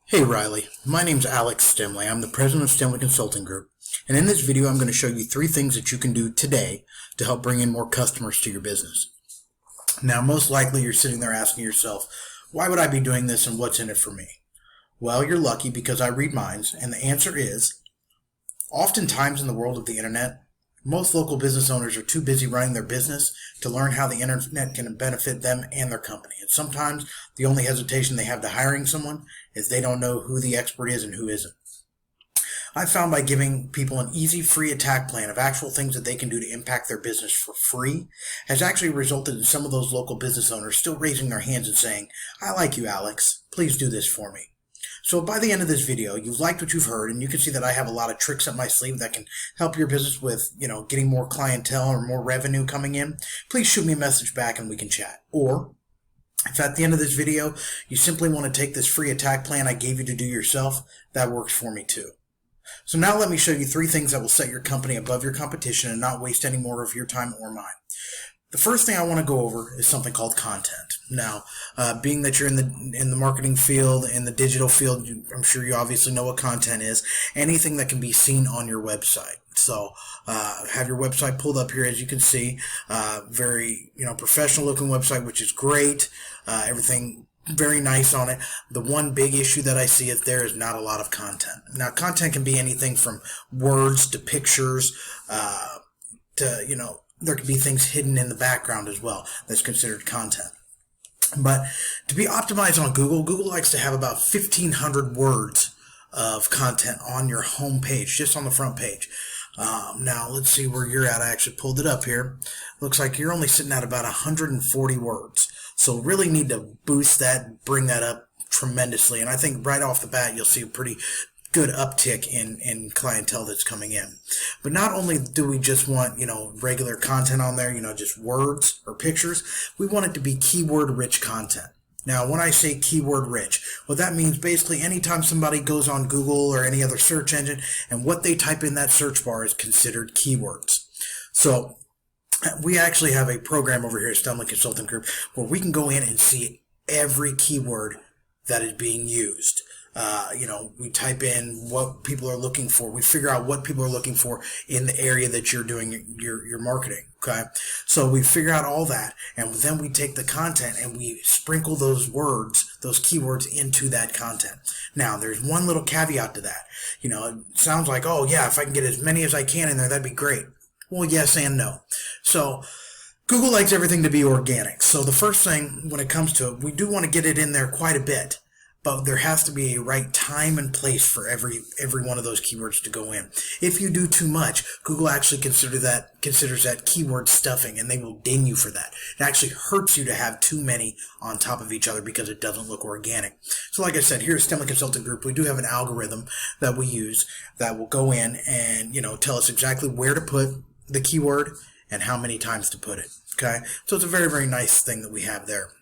Hey Riley, my name's Alex Stimley. I'm the president of Stimley Consulting Group, and in this video I'm going to show you 3 things that you can do today to help bring in more customers to your business. Now, most likely you're sitting there asking yourself, why would I be doing this and what's in it for me? Well, you're lucky because I read minds, and the answer is, oftentimes in the world of the internet, most local business owners are too busy running their business to learn how the internet can benefit them and their company. And sometimes the only hesitation they have to hiring someone is they don't know who the expert is and who isn't. I found by giving people an easy, free attack plan of actual things that they can do to impact their business for free has actually resulted in some of those local business owners still raising their hands and saying, I like you, Alex. Please do this for me. So by the end of this video, you've liked what you've heard, and you can see that I have a lot of tricks up my sleeve that can help your business with, getting more clientele or more revenue coming in. Please shoot me a message back and we can chat. Or if at the end of this video, you simply want to take this free attack plan I gave you to do yourself, that works for me too. So now let me show you 3 things that will set your company above your competition and not waste any more of your time or mine. The first thing I want to go over is something called content. Now, being that you're in the marketing field, in the digital field, I'm sure you obviously know what content is. Anything that can be seen on your website. So, have your website pulled up here, as you can see. Very, professional looking website, which is great. Everything very nice on it. The one big issue that I see is there is not a lot of content. Now, content can be anything from words to pictures, there could be things hidden in the background as well that's considered content. But to be optimized on Google likes to have about 1,500 words of content on your home page, just on the front page. Now, let's see where you're at. I actually pulled it up here. Looks like you're only sitting at about 140 words. So really need to boost that, bring that up tremendously. And I think right off the bat, you'll see a pretty good uptick in clientele that's coming in. But not only do we just want, regular content on there, just words or pictures, we want it to be keyword rich content. Now, when I say keyword rich, what that means basically anytime somebody goes on Google or any other search engine and what they type in that search bar is considered keywords. So we actually have a program over here at Stimley Consulting Group where we can go in and see every keyword that is being used. We type in what people are looking for. We figure out what people are looking for in the area that you're doing your marketing. Okay. So we figure out all that, and then we take the content and we sprinkle those words, those keywords into that content. Now, there's one little caveat to that. It sounds like, oh yeah, if I can get as many as I can in there, that'd be great. Well, yes and no. So Google likes everything to be organic. So the first thing when it comes to it, we do want to get it in there quite a bit. But there has to be a right time and place for every one of those keywords to go in. If you do too much, Google actually considers that keyword stuffing, and they will ding you for that. It actually hurts you to have too many on top of each other because it doesn't look organic. So like I said, here at Stimley Consulting Group, we do have an algorithm that we use that will go in and tell us exactly where to put the keyword and how many times to put it. Okay, so it's a very, very nice thing that we have there.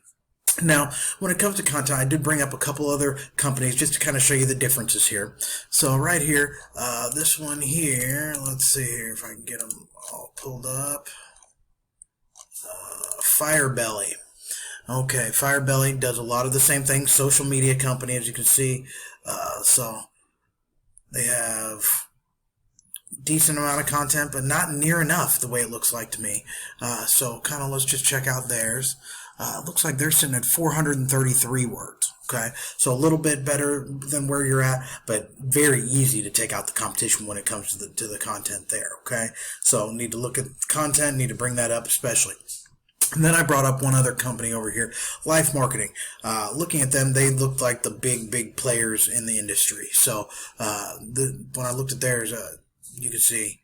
Now, when it comes to content, I did bring up a couple other companies just to kind of show you the differences here. So right here, this one here, let's see here if I can get them all pulled up. Firebelly. Okay, Firebelly does a lot of the same things. Social media company, as you can see. So they have decent amount of content, but not near enough the way it looks like to me. So kind of let's just check out theirs. Looks like they're sitting at 433 words. Okay, so a little bit better than where you're at, but very easy to take out the competition when it comes to the content there. Okay, so need to look at content, need to bring that up especially. And then I brought up one other company over here, Life Marketing. Looking at them, they looked like the big players in the industry. So when I looked at theirs, you can see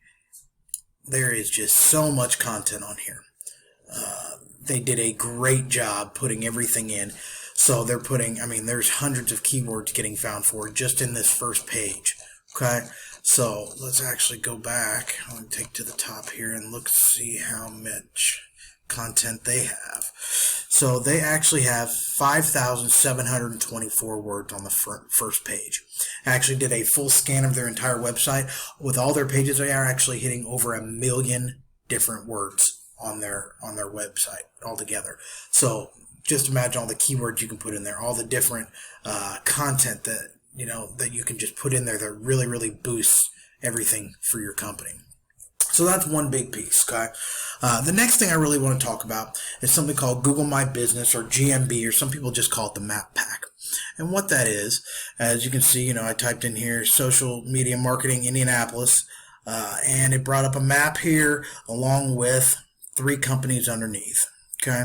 there is just so much content on here. They did a great job putting everything in. So they're putting, there's hundreds of keywords getting found for just in this first page. Okay, so let's actually go back. I'll take to the top here and see how much content they have. So they actually have 5,724 words on the first page. I actually did a full scan of their entire website. With all their pages, they are actually hitting over 1 million different words on their website altogether. So just imagine all the keywords you can put in there, all the different content that that you can just put in there that really boosts everything for your company. So that's one big piece, okay? The next thing I really want to talk about is something called Google My Business, or GMB, or some people just call it the Map Pack. And what that is, as you can see, I typed in here social media marketing Indianapolis, and it brought up a map here along with 3 companies underneath. Okay,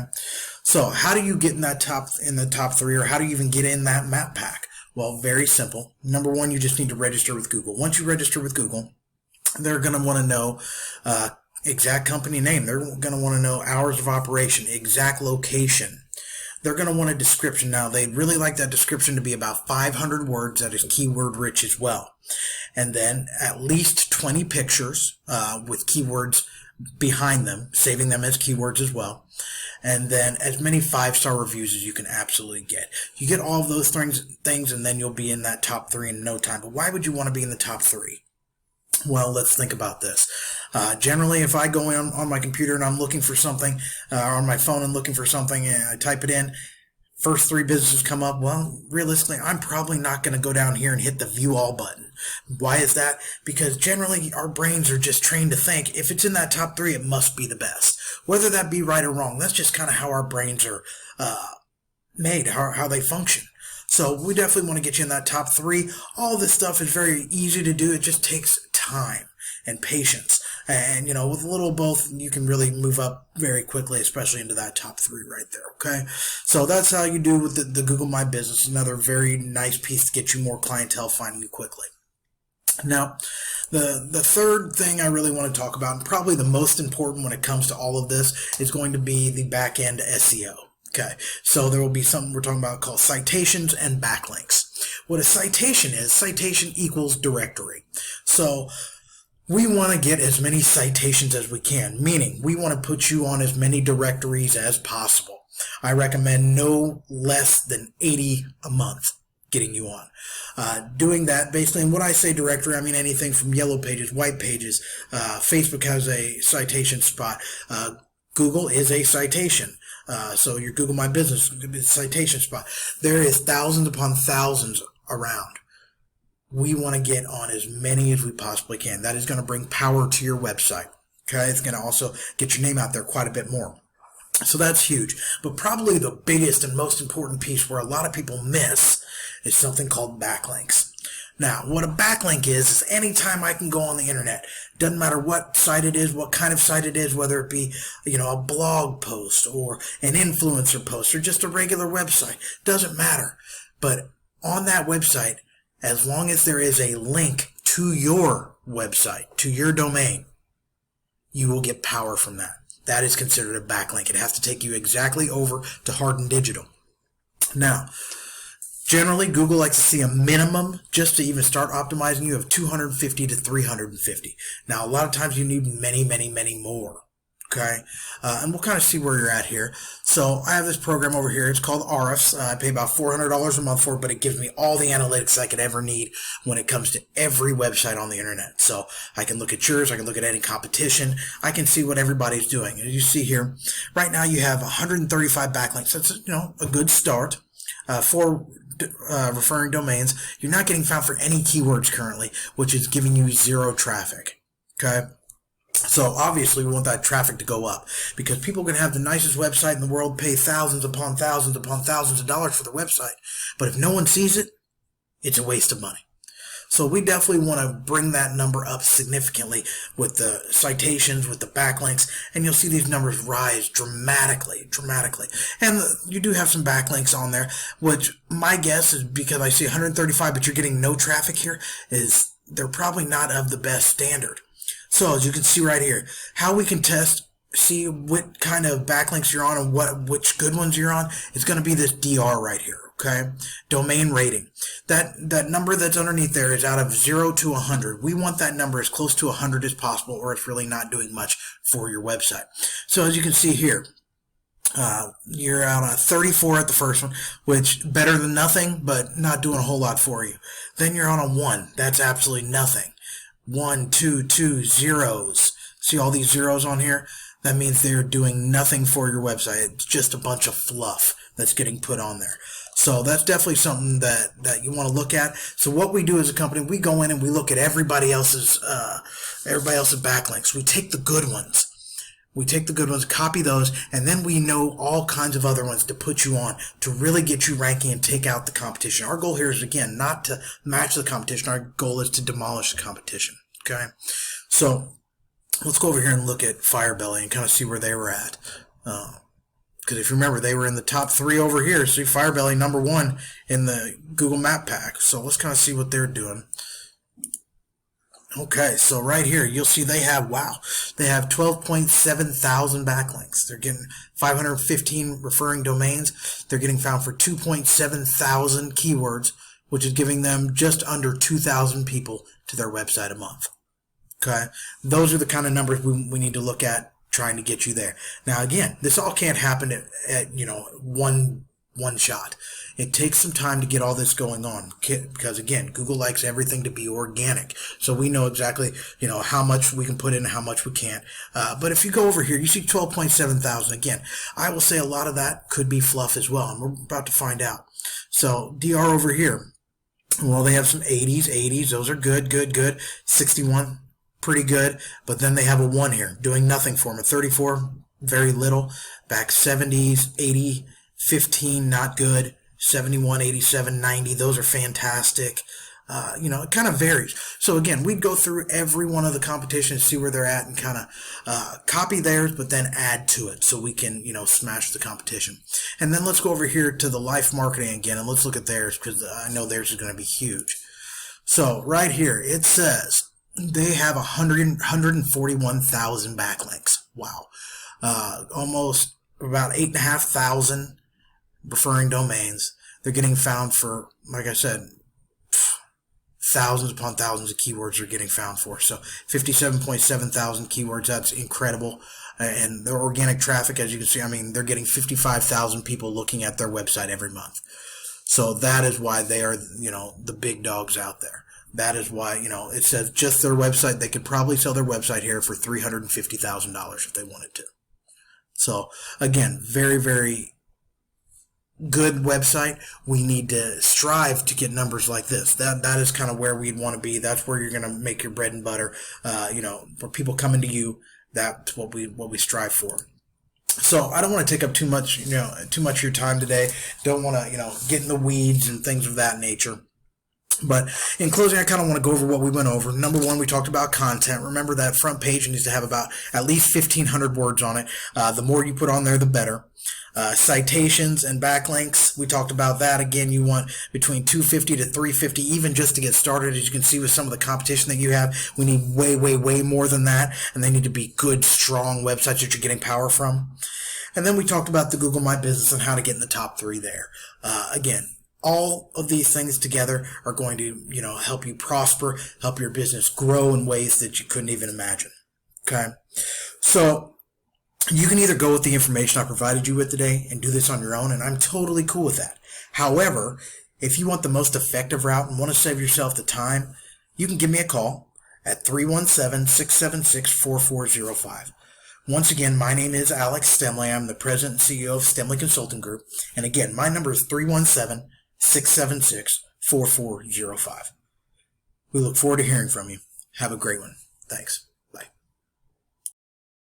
so how do you get in the top 3, or how do you even get in that map pack? Well, very simple. Number one, you just need to register with Google. Once you register with Google, they're going to want to know exact company name. They're going to want to know hours of operation, exact location. They're going to want a description. Now, they'd really like that description to be about 500 words. That is keyword rich as well. And then at least 20 pictures with keywords behind them, saving them as keywords as well. And then as many 5-star reviews as you can absolutely get. You get all of those things, and then you'll be in that top 3 in no time. But why would you want to be in the top 3? Well, let's think about this. Generally, if I go in on my computer and I'm looking for something, or on my phone and looking for something, and I type it in, first 3 businesses come up, well, realistically, I'm probably not going to go down here and hit the view all button. Why is that? Because generally our brains are just trained to think if it's in that top 3, it must be the best. Whether that be right or wrong, that's just kind of how our brains are made, how they function. So we definitely want to get you in that top 3. All this stuff is very easy to do. It just takes time and patience. And, with a little both, you can really move up very quickly, especially into that top 3 right there, okay? So that's how you do with the Google My Business. Another very nice piece to get you more clientele finding you quickly. Now, the third thing I really want to talk about, and probably the most important when it comes to all of this, is going to be the Backend SEO. Okay, so there will be something we're talking about called citations and backlinks. What a citation is, citation equals directory. So we want to get as many citations as we can, meaning we want to put you on as many directories as possible. I recommend no less than 80 a month getting you on. Doing that, basically, and when I say directory, I mean anything from yellow pages, white pages. Facebook has a citation spot. Google is a citation. So your Google My Business citation spot. There is thousands upon thousands around. We want to get on as many as we possibly can. That is going to bring power to your website. Okay, it's going to also get your name out there quite a bit more. So that's huge. But probably the biggest and most important piece where a lot of people miss is something called backlinks. Now, what a backlink is anytime I can go on the internet. Doesn't matter what site it is, what kind of site it is, whether it be, a blog post or an influencer post or just a regular website. Doesn't matter. But on that website, as long as there is a link to your website, to your domain, you will get power from that. That is considered a backlink. It has to take you exactly over to Harden Digital. Now, generally, Google likes to see a minimum just to even start optimizing you of 250 to 350. Now, a lot of times you need many more. Okay, and we'll kind of see where you're at here. So I have this program over here. It's called Ahrefs. I pay about $400 a month for it, but it gives me all the analytics I could ever need when it comes to every website on the internet. So I can look at yours. I can look at any competition. I can see what everybody's doing. As you see here, right now you have 135 backlinks. That's a good start. 4 referring domains. You're not getting found for any keywords currently, which is giving you 0 traffic. Okay. So obviously we want that traffic to go up because people can have the nicest website in the world, pay thousands upon thousands upon thousands of dollars for the website. But if no one sees it, it's a waste of money. So we definitely want to bring that number up significantly with the citations, with the backlinks, and you'll see these numbers rise dramatically. And you do have some backlinks on there, which my guess is because I see 135, but you're getting no traffic here, is they're probably not of the best standard. So as you can see right here, how we can see what kind of backlinks you're on and which good ones you're on is going to be this DR right here. Okay, domain rating. That number that's underneath there is out of 0 to 100. We want that number as close to 100 as possible, or it's really not doing much for your website. So as you can see here, you're out on 34 at the first one, which better than nothing, but not doing a whole lot for you. Then you're on a 1. That's absolutely nothing. 1, 2, 2 zeros. See all these zeros on here? That means they're doing nothing for your website. It's just a bunch of fluff that's getting put on there. So that's definitely something that you want to look at. So what we do as a company, we go in and we look at everybody else's backlinks. We take the good ones. We take the good ones, copy those, and then we know all kinds of other ones to put you on to really get you ranking and take out the competition. Our goal here is, again, not to match the competition. Our goal is to demolish the competition. Okay? So let's go over here and look at Firebelly and kind of see where they were at. Because if you remember, they were in the top 3 over here. See, Firebelly #1 in the Google Map Pack. So let's kind of see what they're doing. Okay, so right here, you'll see they have 12.7 thousand backlinks. They're getting 515 referring domains. They're getting found for 2.7 thousand keywords, which is giving them just under 2,000 people to their website a month. Okay, those are the kind of numbers we need to look at trying to get you there. Now, again, this all can't happen at one shot. It takes some time to get all this going on because, again, Google likes everything to be organic. So we know exactly, how much we can put in and how much we can't. But if you go over here, you see 12.7 thousand. Again, I will say a lot of that could be fluff as well, and we're about to find out. So DR over here, well, they have some 80s. Those are good. 61, pretty good. But then they have a 1 here, doing nothing for them. A 34, very little. Back 70s, 80, 15, not good. 71, 87, 90, those are fantastic. It kind of varies. So again, we'd go through every one of the competitions, see where they're at, and kind of copy theirs, but then add to it so we can, smash the competition. And then let's go over here to the Life Marketing again, and let's look at theirs because I know theirs is going to be huge. So right here, it says they have 141,000 backlinks. Wow. Almost about 8,500 referring domains. They're getting found for, like I said, thousands upon thousands of keywords are getting found for. So 57.7 thousand keywords, that's incredible. And their organic traffic, as you can see, they're getting 55,000 people looking at their website every month. So that is why they are, the big dogs out there. That is why, it says just their website, they could probably sell their website here for $350,000 if they wanted to. So again, very, very good website. We need to strive to get numbers like this. That is kind of where we'd want to be. That's where you're going to make your bread and butter. For people coming to you, that's what we strive for. So I don't want to take up too much of your time today. Don't want to, get in the weeds and things of that nature. But in closing, I kind of want to go over what we went over. Number 1, we talked about content. Remember that front page needs to have about at least 1,500 words on it. The more you put on there, the better. Citations and backlinks, we talked about that. Again, you want between 250 to 350, even just to get started. As you can see with some of the competition that you have, we need way, way, way more than that. And they need to be good, strong websites that you're getting power from. And then we talked about the Google My Business and how to get in the top 3 there. Again, all of these things together are going to, help you prosper, help your business grow in ways that you couldn't even imagine. Okay. So you can either go with the information I provided you with today and do this on your own, and I'm totally cool with that. However, if you want the most effective route and want to save yourself the time, you can give me a call at 317-676-4405. Once again, my name is Alex Stemley. I'm the President and CEO of Stemley Consulting Group. And again, my number is 317-676-4405. We look forward to hearing from you. Have a great one. Thanks.